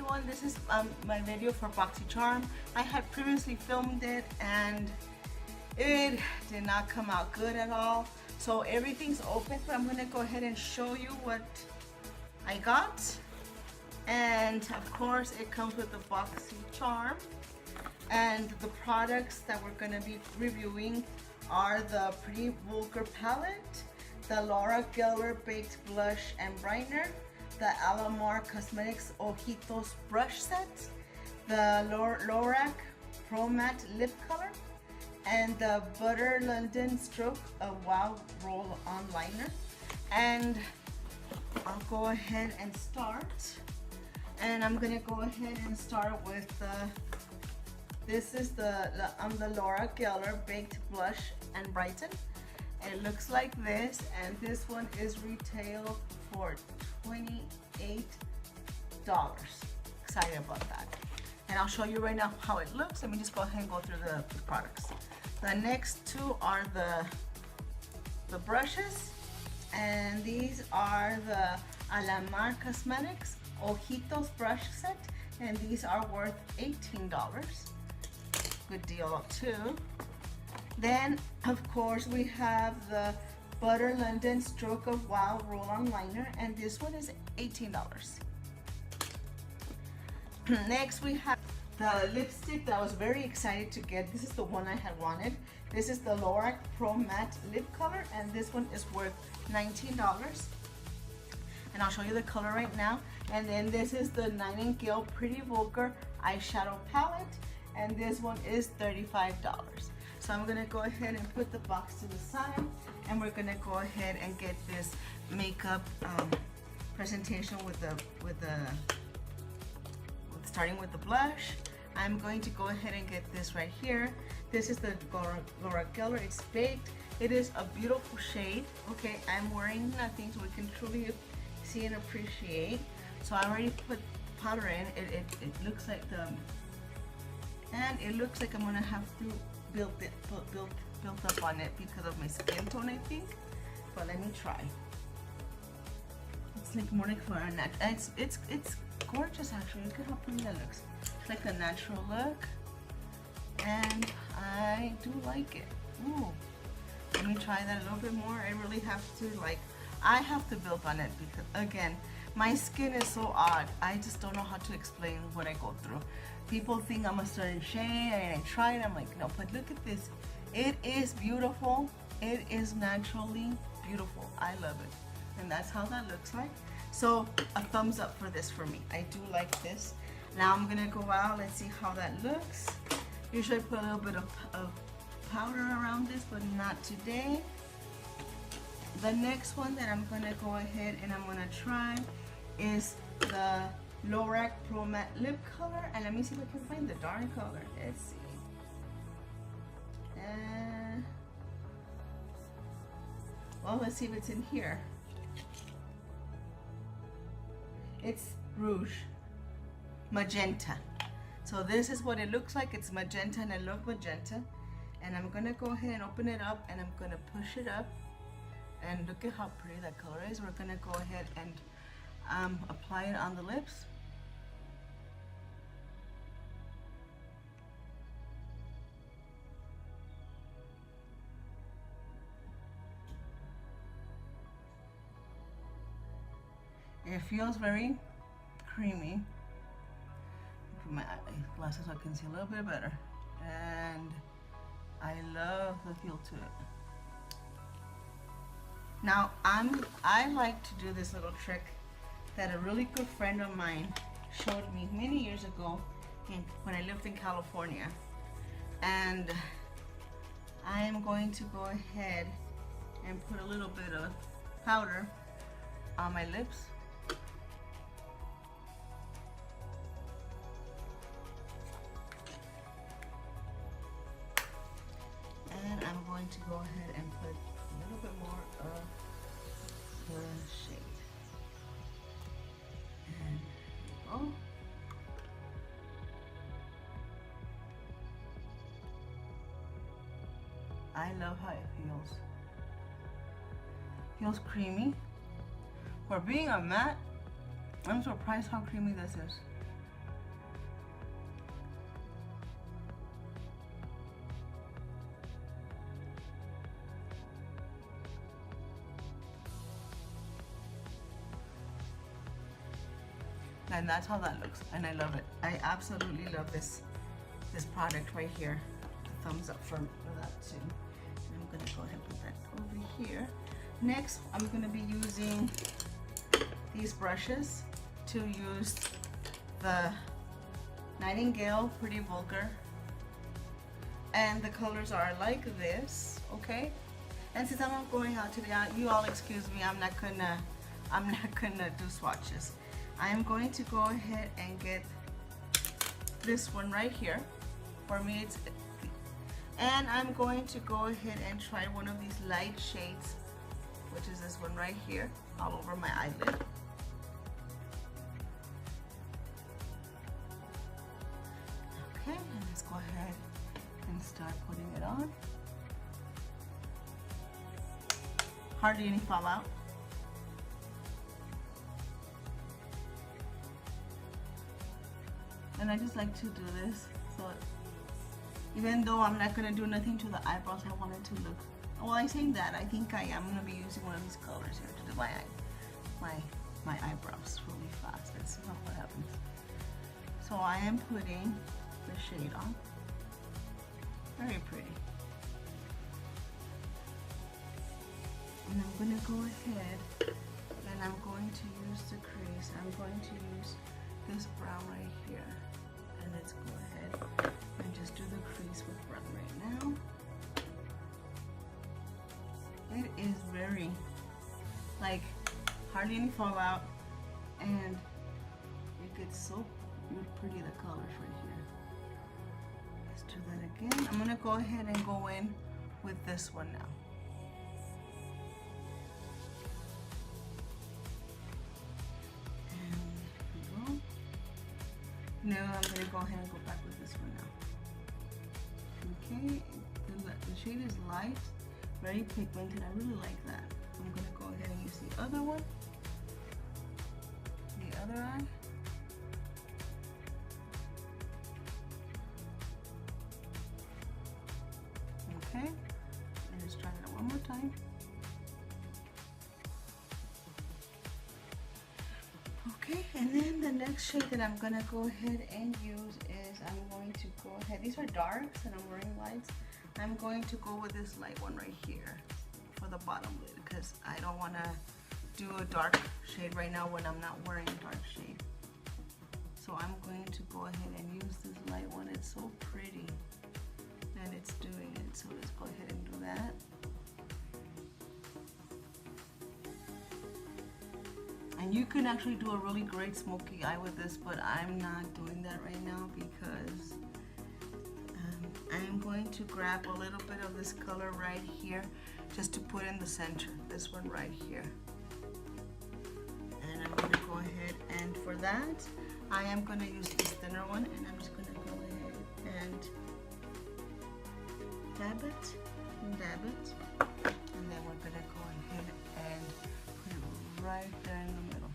everyone, this is my video for Boxy Charm. I had previously filmed it and it did not come out good at all. So everything's open, but I'm gonna go ahead and show you what I got. And of course it comes with the Boxy Charm. And the products that we're gonna be reviewing are the Pretty Vulgar palette, the Laura Geller Baked Blush and Brightener, the Alamar Cosmetics Ojitos Brush Set, the Lorac Pro Matte Lip Color, and the Butter London Stroke Wow Roll-On Liner. And I'll go ahead and start. And I'm gonna go ahead and start with this is the Laura Geller Baked Blush and Brighten. It looks like this, and this one is retail for $28. Excited about that. And I'll show you right now how it looks. Let me just go ahead and go through the products. The next two are the brushes, and these are the Alamar Cosmetics Ojitos Brush Set, and these are worth $18. Good deal too. Then of course we have the Butter London Stroke of Wow Roll-On Liner, and this one is $18. Next we have the lipstick that I was very excited to get. This is the one I had wanted. This is the Lorac Pro Matte Lip Color, and this one is worth $19. And I'll show you the color right now. And then this is the Nightingale Pretty Vulgar Eyeshadow Palette, and this one is $35. So I'm gonna go ahead and put the box to the side, and we're gonna go ahead and get this makeup presentation starting with the blush. I'm going to go ahead and get this right here. This is the Laura Geller. It's baked. It is a beautiful shade. Okay, I'm wearing nothing, so we can truly see and appreciate. So I already put powder in. It looks like and it looks like I'm gonna have to build up on it because of my skin tone, I think. But let me try. It's like more like for a natural. It's gorgeous actually. Look at how pretty that looks. It's like a natural look, and I do like it. Ooh, let me try that a little bit more. I really have to I have to build on it because again, my skin is so odd. I just don't know how to explain what I go through. People think I'm a certain shade, and I try it. I'm like, no, but look at this. It is beautiful. It is naturally beautiful. I love it, and that's how that looks like. So a thumbs up for this for me. I do like this. Now I'm gonna go out. Let's see how that looks. Usually I put a little bit of powder around this, but not today. The next one that I'm gonna go ahead and I'm gonna try is the Lorac Pro Matte Lip Color, and let me see if I can find the darn color. Let's see. Well, let's see if it's in here. It's Rouge Magenta. So this is what it looks like. It's magenta, and I love magenta. And I'm gonna go ahead and open it up, and I'm gonna push it up. And look at how pretty that color is. We're gonna go ahead and apply it on the lips. It feels very creamy. Put my glasses so I can see a little bit better. And I love the feel to it. Now I like to do this little trick that a really good friend of mine showed me many years ago when I lived in California. And I am going to go ahead and put a little bit of powder on my lips. And I'm going to go ahead and put a little bit more of the shade. And oh, I love how it feels. Feels creamy. For being a matte, I'm surprised how creamy this is. And that's how that looks, and I love it. I absolutely love this product right here. A thumbs up for that too. And I'm gonna go ahead and put that over here. Next, I'm gonna be using these brushes to use the Nightingale Pretty Vulgar, and the colors are like this, okay? And since I'm not going out today, you all excuse me, I'm not gonna do swatches. I am going to go ahead and get this one right here. For me, and I'm going to go ahead and try one of these light shades, which is this one right here, all over my eyelid. Okay, and let's go ahead and start putting it on. Hardly any fallout. And I just like to do this, so even though I'm not gonna do nothing to the eyebrows, I want it to look, well, I say that, I think I am gonna be using one of these colors here to do my eyebrows really fast. Let's see what happens. So I am putting the shade on. Very pretty. And I'm gonna go ahead and I'm going to use the crease. I'm going to use this brown right here. And let's go ahead and just do the crease with brown right now. It is very, like, hardly any fallout, and it gets so pretty, the colors right here. Let's do that again. I'm gonna go ahead and go in with this one now. And there we go. Now I'm gonna go ahead and go back with this one now. Okay, the shade is light, very pigmented. I really like that. I'm gonna go ahead and use the other one, the other eye. Okay, and just try that one more time. Okay, and then the next shade that I'm gonna go ahead and use is, I'm going to go ahead, these are darks and I'm wearing lights. I'm going to go with this light one right here for the bottom lid, because I don't want to do a dark shade right now when I'm not wearing a dark shade. So I'm going to go ahead and use this light one. It's so pretty and it's doing it, so let's go ahead and do that. And you can actually do a really great smoky eye with this, but I'm not doing that right now because I'm going to grab a little bit of this color right here just to put in the center, this one right here. And I'm going to go ahead, and for that I am going to use this thinner one, and I'm just going to go ahead and dab it and dab it, and then we're going to go ahead and put it right there in the middle.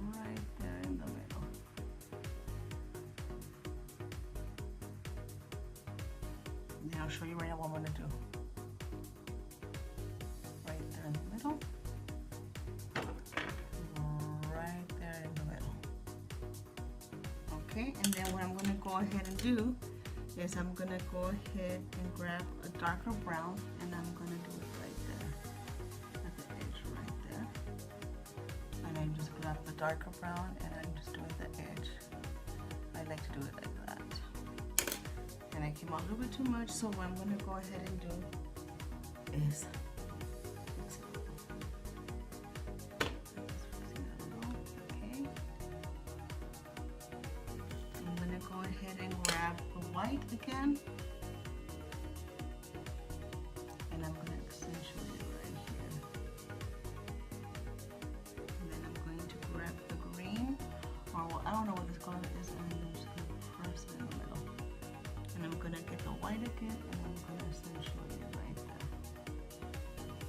Right there in the middle. And then I'll show you right now what I'm going to do. Right there in the middle. Right there in the middle. Okay, and then what I'm going to go ahead and do is I'm going to go ahead and grab a darker brown, and I'm going to do it right there at the edge right there. And I just grab the darker brown and I'm just doing the edge. I like to do it like that. And I came out a little bit too much, so what I'm going to go ahead and do is fix it. Okay. I'm going to go ahead and grab the white again. And I'm going to accentuate it right here. And then I'm going to grab the green, or well, I don't know what this color is, and I'm just going to press it in the middle. And I'm going to get the white again, and I'm going to accentuate it right there.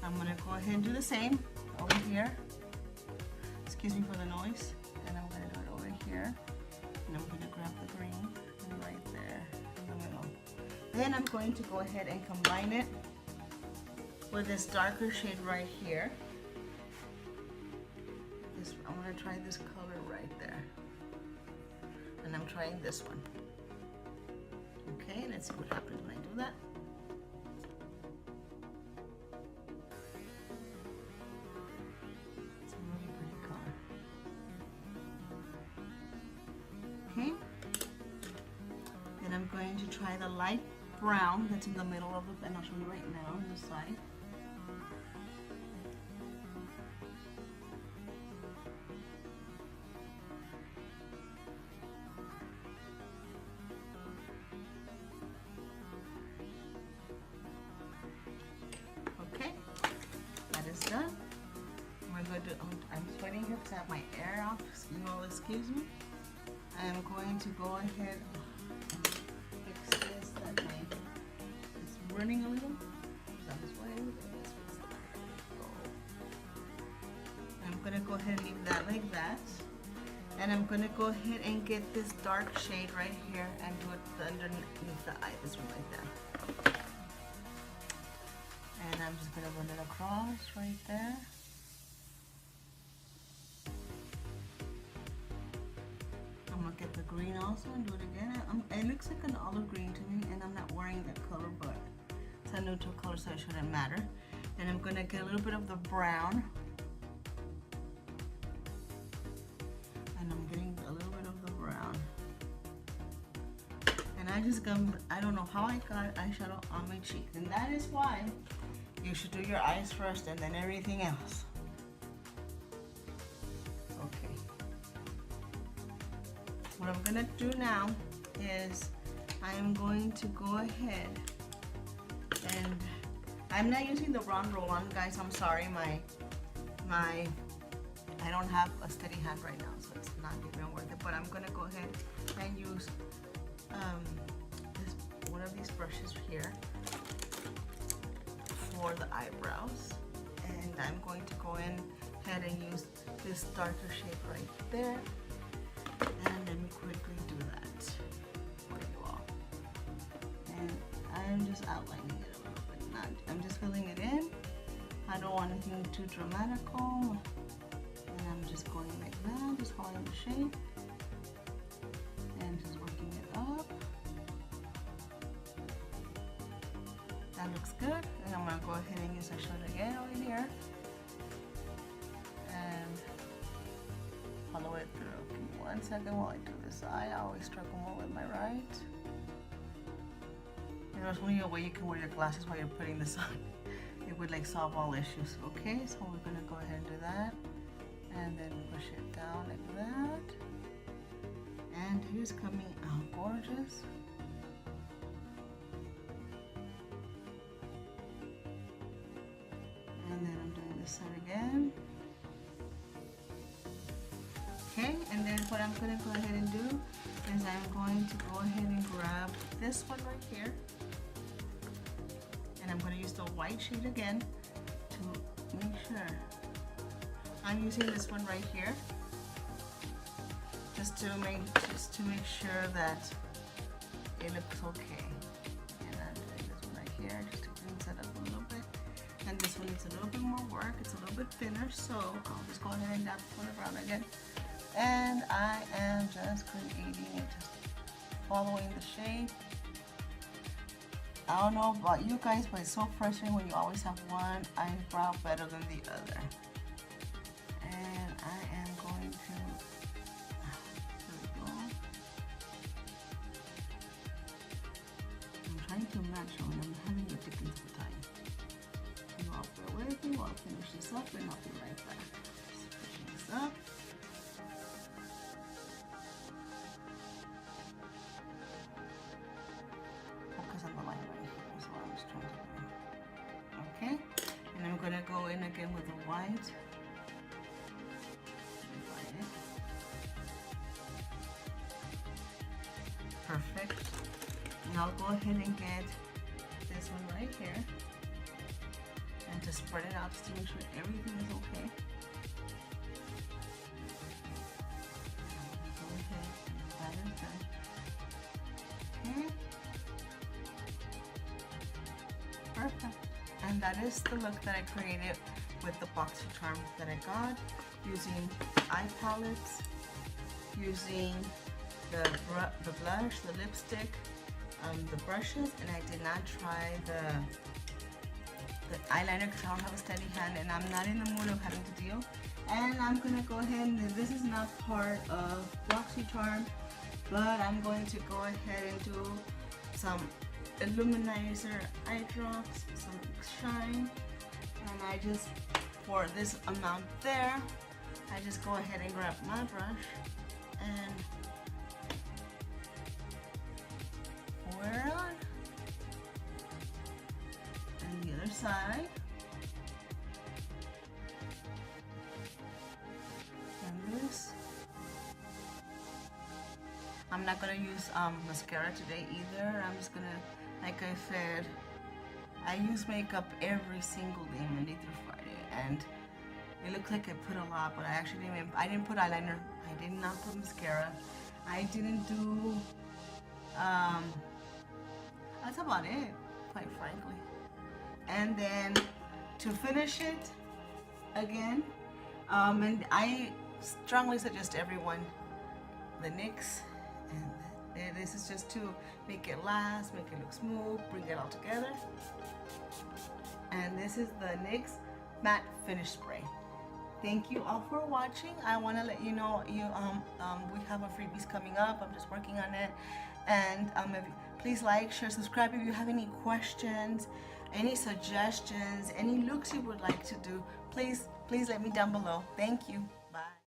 I'm going to go ahead and do the same over here. Excuse me for the noise. And I'm going to do it over here. And I'm going to grab the green right there in the middle. Then I'm going to go ahead and combine it with this darker shade right here. I'm going to try this color right there. And I'm trying this one. Okay, let's see what happens when I do that. It's a really pretty color. Okay. Then I'm going to try the light brown that's in the middle of the pen. I'll show you right now on this side. Okay, that is done. We're going to, I'm sweating here because I have my air off. Excuse me. I am going to go ahead and fix this that it's running a little. I'm going to go ahead and leave that like that. And I'm going to go ahead and get this dark shade right here and do it underneath the eye, this one right there. And I'm just going to run it across right there. I'm going to get the green also and do it again. It looks like an olive green to me, and I'm not wearing that color, but it's a neutral color, so it shouldn't matter. And I'm going to get a little bit of the brown. And I'm getting a little bit of the brown. And I don't know how I got eyeshadow on my cheek. And that is why you should do your eyes first and then everything else. Okay. What I'm gonna do now is I am going to go ahead and I'm not using the roll-on, guys. I'm sorry, I don't have a steady hand right now, so it's not even worth it. But I'm gonna go ahead and use one of these brushes here for the eyebrows, and I'm going to go in ahead and use this darker shade right there, and let me quickly do that for you all. And I'm just outlining it a little bit. I'm just filling it in. I don't want anything too dramatical. And I'm just going like that, just following the shape and just working it up. That looks good. And I'm gonna go ahead and use a shade again over here and follow it through. Give me 1 second while I do this eye. I always struggle more with my right. And there's only a way you can wear your glasses while you're putting this on. It would like solve all issues. Okay, so we're gonna go ahead and do that. And then push it down like that. And here's coming out gorgeous. And then I'm doing this side again. Okay, and then what I'm gonna go ahead and do is I'm going to go ahead and grab this one right here. And I'm gonna use the white shade again to make sure. I'm using this one right here, just to make sure that it looks okay. And I'm doing this one right here just to clean it up a little bit. And this one needs a little bit more work. It's a little bit thinner, so I'll just go ahead and dab it around again. And I am just creating it, just following the shade. I don't know about you guys, but it's so frustrating when you always have one eyebrow better than the other. And I am going to, there we go. I'm trying to match them and I'm having a difficult time. You all bear with me while I finish this up and I'll be right back. Just pushing this up. Focus on the line right here, that's what I was trying to do. Okay, and I'm gonna go in again with the white. Perfect. And I'll go ahead and get this one right here and just spread it out just to make sure everything is okay. Go ahead and that is done. Okay. Perfect. And that is the look that I created with the Boxy charm that I got using eye palettes using the blush, the lipstick, the brushes, and I did not try the eyeliner because I don't have a steady hand and I'm not in the mood of having to deal. And I'm gonna go ahead and this is not part of Boxy Charm, but I'm going to go ahead and do some illuminizer eye drops, some shine, and I just, for this amount there, I just go ahead and grab my brush and pour it on. And the other side. And this. I'm not gonna use mascara today either. I'm just gonna, like I said, I use makeup every single day, Monday through Friday, and it looks like I put a lot, but I actually didn't. I didn't put eyeliner. I did not put mascara. I didn't do. That's about it, quite frankly. And then to finish it again, and I strongly suggest everyone the NYX, and this is just to make it last, make it look smooth, bring it all together. And this is the NYX matte finish spray. Thank you all for watching. I want to let you know we have a freebies coming up. I'm just working on it, and please like, share, subscribe. If you have any questions, any suggestions, any looks you would like to do, please let me down below. Thank you.